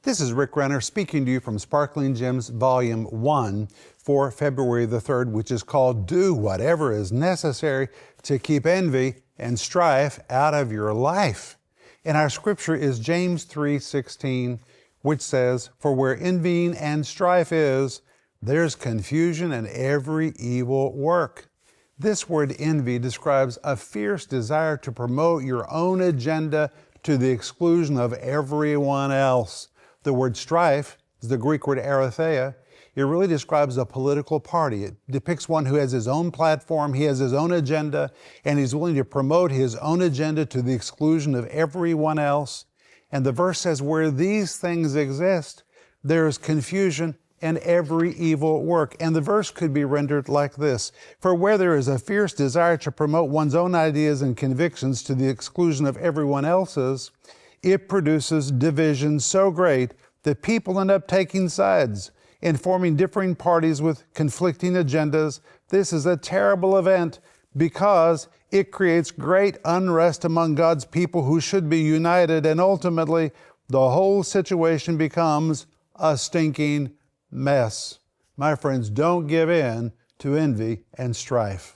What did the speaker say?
This is Rick Renner speaking to you from Sparkling Gems Volume 1 for February the 3rd, which is called Do Whatever is Necessary to Keep Envy and Strife Out of Your Life. And our scripture is James 3:16, which says, "For where envying and strife is, there's confusion and every evil work." This word envy describes a fierce desire to promote your own agenda to the exclusion of everyone else. The word strife is the Greek word aletheia. It really describes a political party. It depicts one who has his own platform, he has his own agenda, and he's willing to promote his own agenda to the exclusion of everyone else. And the verse says, where these things exist, there is confusion and every evil work. And the verse could be rendered like this: for where there is a fierce desire to promote one's own ideas and convictions to the exclusion of everyone else's, it produces division so great that people end up taking sides and forming differing parties with conflicting agendas. This is a terrible event because it creates great unrest among God's people who should be united, and ultimately the whole situation becomes a stinking mess. My friends, don't give in to envy and strife.